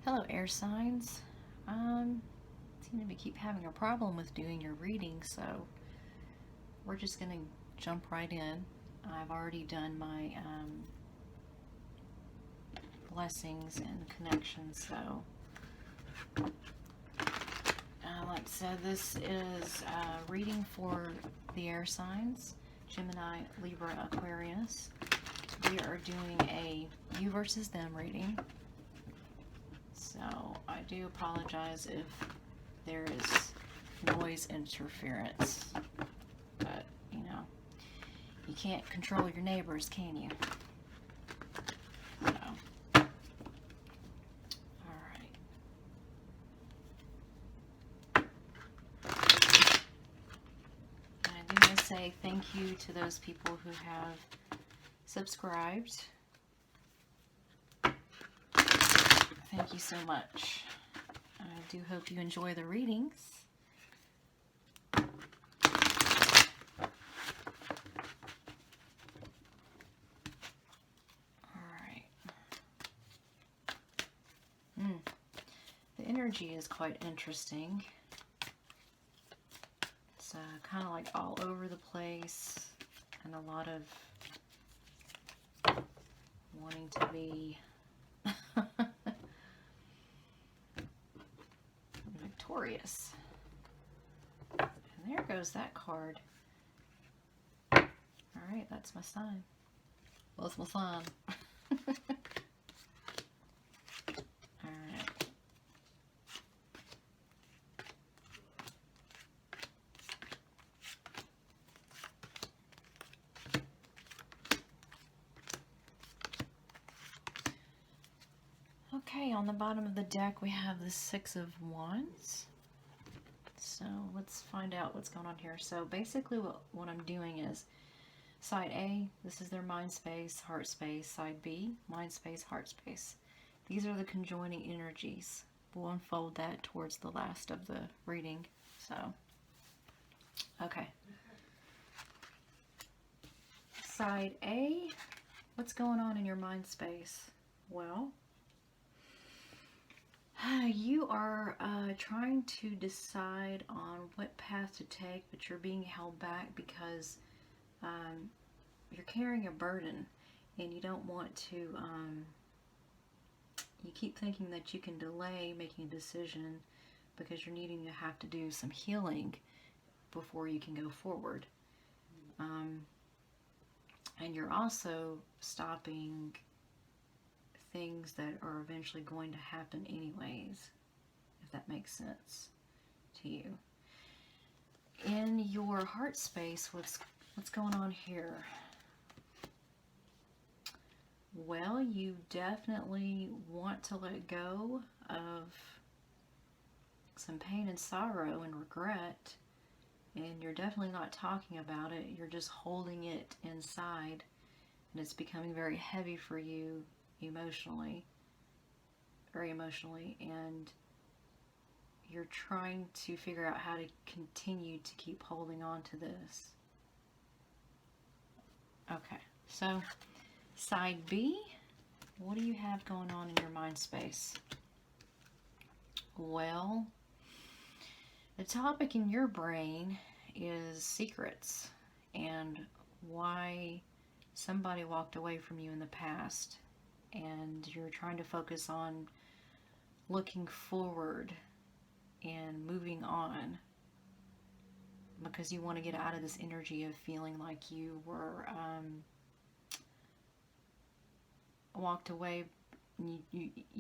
Hello, air signs. Seem to keep having a problem with doing your reading, so we're just going to jump right in. I've already done my blessings and connections, so like I said, this is a reading for the air signs, Gemini, Libra, Aquarius. We are doing a you versus them reading. So I do apologize if there is noise interference, but you know, you can't control your neighbors, can you? So, alright. And I do want to say thank you to those people who have subscribed. Thank you so much. I do hope you enjoy the readings. Alright. The energy is quite interesting. It's kind of like all over the place and a lot of wanting to be victorious. And there goes that card. Alright, that's my sign. Well, it's my sign. Alright. Okay, on the bottom of the deck we have the Six of Wands. So let's find out what's going on here. So basically what I'm doing is side A, this is their mind space, heart space. Side B, mind space, heart space. These are the conjoining energies. We'll unfold that towards the last of the reading. So, okay. Side A, what's going on in your mind space? Well, you are trying to decide on what path to take, but you're being held back because you're carrying a burden and you don't want to, you keep thinking that you can delay making a decision because you're needing to have to do some healing before you can go forward. And you're also stopping things that are eventually going to happen anyways, if that makes sense to you. In your heart space, what's going on here? Well, you definitely want to let go of some pain and sorrow and regret, and you're definitely not talking about it. You're just holding it inside, and it's becoming very heavy for you emotionally, very emotionally, and you're trying to figure out how to continue to keep holding on to this. Okay, so side B, what do you have going on in your mind space? Well, the topic in your brain is secrets and why somebody walked away from you in the past, and you're trying to focus on looking forward and moving on because you want to get out of this energy of feeling like you were walked away. You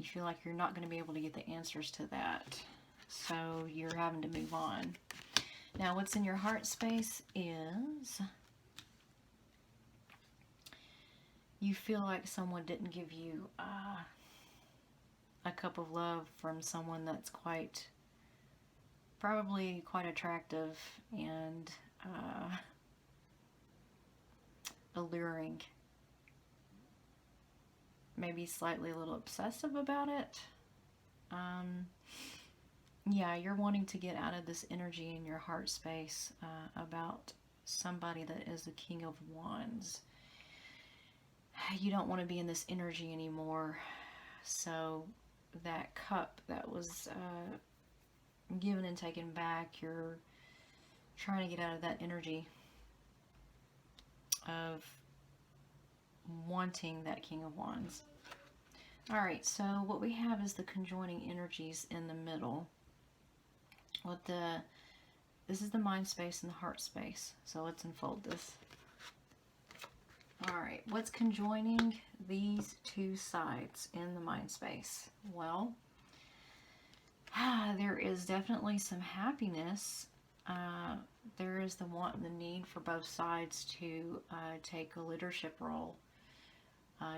feel like you're not going to be able to get the answers to that, so you're having to move on. Now what's in your heart space is you feel like someone didn't give you a cup of love from someone that's probably quite attractive and alluring. Maybe slightly a little obsessive about it. Yeah, you're wanting to get out of this energy in your heart space about somebody that is the King of Wands. You don't want to be in this energy anymore. So that cup that was given and taken back. You're trying to get out of that energy of wanting that King of Wands. All right, so what we have is the conjoining energies in the middle. This is the mind space and the heart space. So let's unfold this. All right, what's conjoining these two sides in the mind space? Well, there is definitely some happiness. There is the want and the need for both sides to take a leadership role.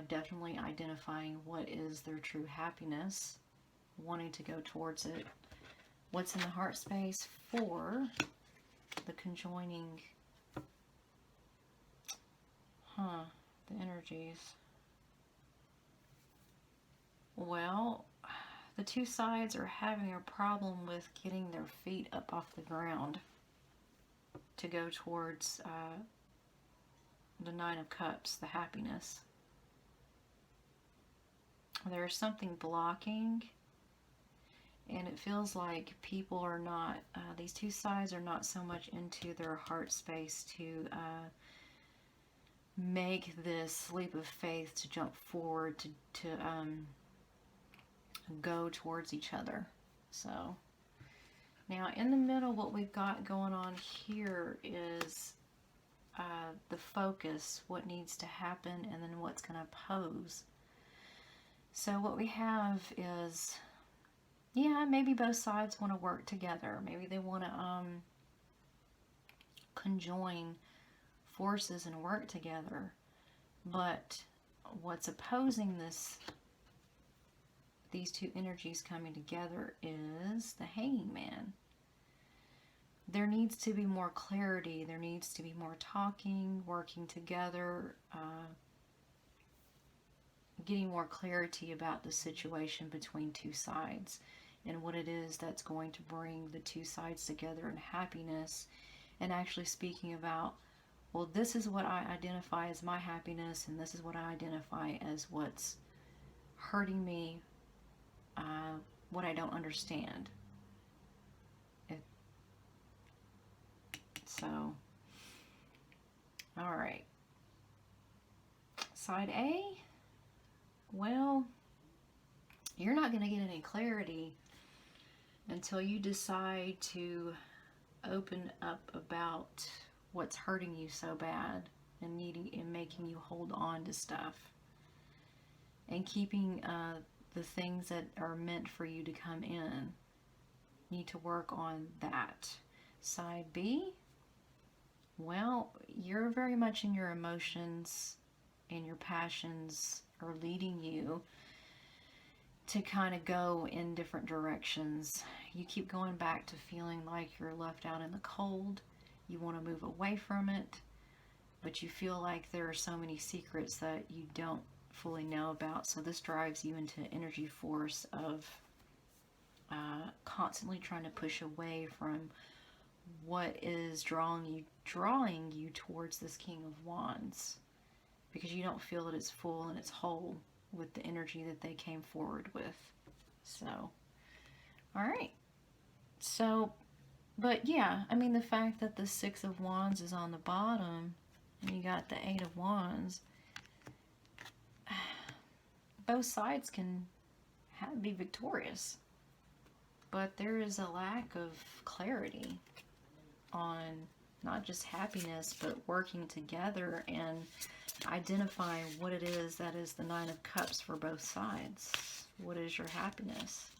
Definitely identifying what is their true happiness, wanting to go towards it. What's in the heart space for the conjoining, the energies? Well, the two sides are having a problem with getting their feet up off the ground to go towards the Nine of Cups, the happiness. There's something blocking, and it feels like people are not, these two sides are not so much into their heart space to make this leap of faith, to jump forward, to go towards each other. So now in the middle, what we've got going on here is the focus, what needs to happen, and then what's going to pose. So what we have is, yeah, maybe both sides want to work together. Maybe they want to conjoin forces and work together. But what's opposing these two energies coming together is the Hanging Man. There needs to be more clarity. There needs to be more talking, working together, getting more clarity about the situation between two sides and what it is that's going to bring the two sides together in happiness, and actually speaking about, well, this is what I identify as my happiness, and this is what I identify as what's hurting me, what I don't understand. So, all right. Side A, well, you're not going to get any clarity until you decide to open up about what's hurting you so bad and making you hold on to stuff, and keeping the things that are meant for you to come in. Need to work on that. Side B, well, you're very much in your emotions, and your passions are leading you to kind of go in different directions. You keep going back to feeling like you're left out in the cold. You want to move away from it, but you feel like there are so many secrets that you don't fully know about. So this drives you into energy force of constantly trying to push away from what is drawing you towards this King of Wands, because you don't feel that it's full and it's whole with the energy that they came forward with. So, all right. So, but yeah, I mean, the fact that the Six of Wands is on the bottom and you got the Eight of Wands, both sides can be victorious, but there is a lack of clarity on not just happiness, but working together and identifying what it is that is the Nine of Cups for both sides. What is your happiness?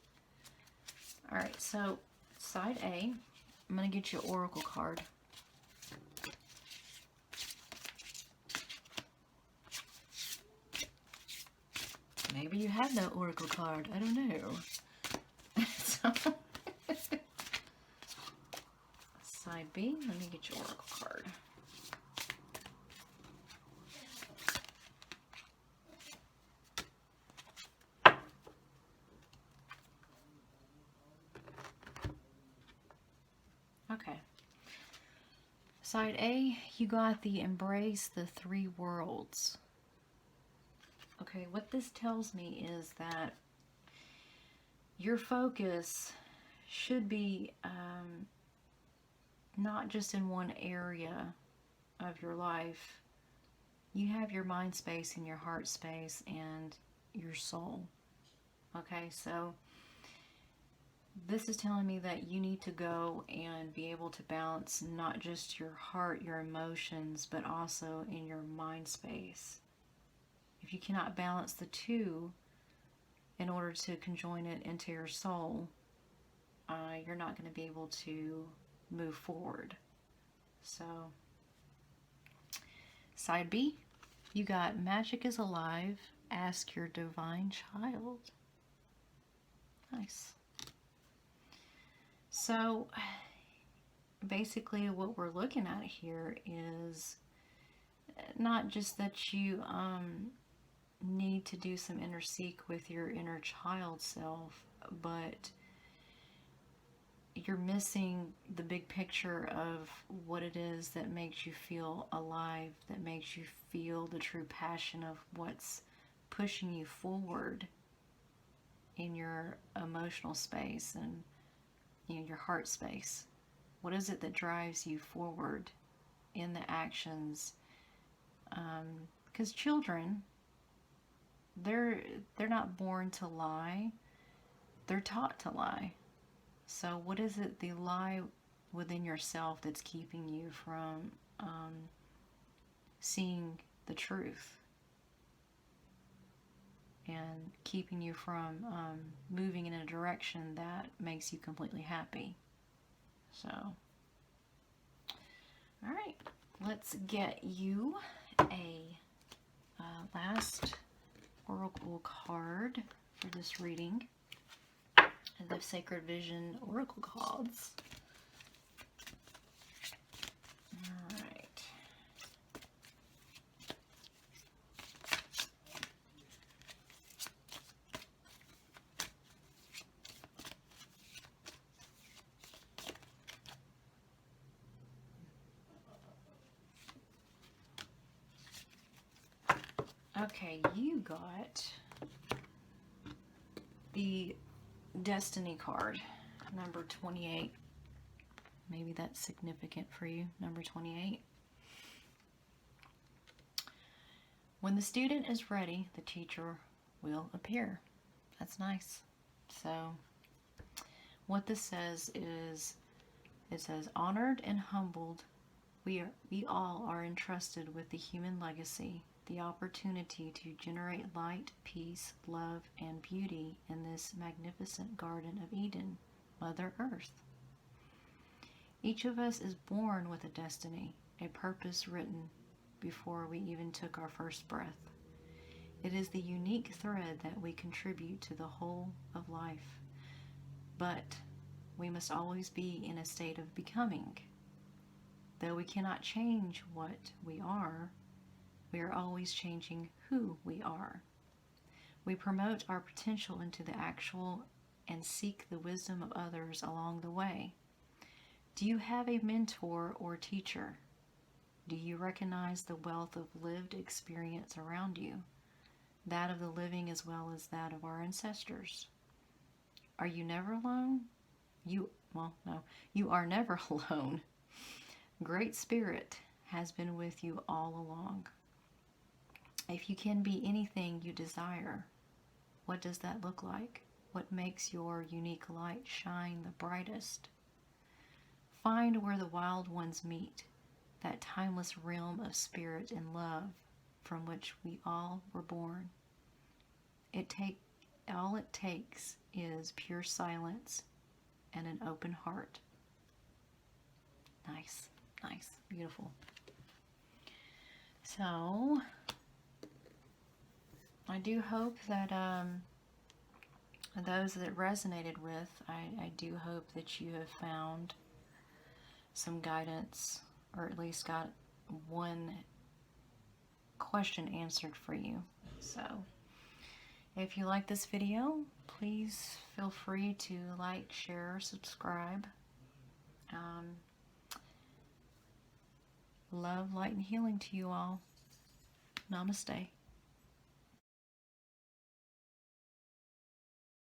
All right, so side A, I'm going to get you an oracle card. Maybe you have no oracle card. I don't know. So, side B, let me get your oracle card. Okay. Side A, you got the Embrace the Three Worlds. Okay, what this tells me is that your focus should be not just in one area of your life. You have your mind space and your heart space and your soul. Okay, so this is telling me that you need to go and be able to balance not just your heart, your emotions, but also in your mind space. If you cannot balance the two in order to conjoin it into your soul, you're not going to be able to move forward. So, side B, you got magic is alive. Ask your divine child. Nice. So, basically what we're looking at here is not just that you need to do some inner seek with your inner child self, but you're missing the big picture of what it is that makes you feel alive, that makes you feel the true passion of what's pushing you forward in your emotional space and your heart space. What is it that drives you forward in the actions? Because children, they're not born to lie, they're taught to lie. So what is it, the lie within yourself, that's keeping you from seeing the truth and keeping you from moving in a direction that makes you completely happy? So, all right, let's get you a last oracle card for this reading. The Sacred Vision Oracle cards. All right. Okay, you got the Destiny card, number 28. Maybe that's significant for you, number 28. When the student is ready, the teacher will appear. That's nice. So what this says is, it says, honored and humbled, we all are entrusted with the human legacy, the opportunity to generate light, peace, love, and beauty in this magnificent Garden of Eden, Mother Earth. Each of us is born with a destiny, a purpose written before we even took our first breath. It is the unique thread that we contribute to the whole of life, but we must always be in a state of becoming. Though we cannot change what we are always changing who we are. We promote our potential into the actual and seek the wisdom of others along the way. Do you have a mentor or teacher? Do you recognize the wealth of lived experience around you, that of the living as well as that of our ancestors? Are you never alone? You are never alone. Great Spirit has been with you all along. If you can be anything you desire, what does that look like? What makes your unique light shine the brightest? Find where the wild ones meet, that timeless realm of spirit and love from which we all were born. All it takes is pure silence and an open heart. Nice, nice, beautiful. So, I do hope that those that resonated with, I do hope that you have found some guidance, or at least got one question answered for you. So, if you like this video, please feel free to like, share, subscribe. Love, light, and healing to you all. Namaste.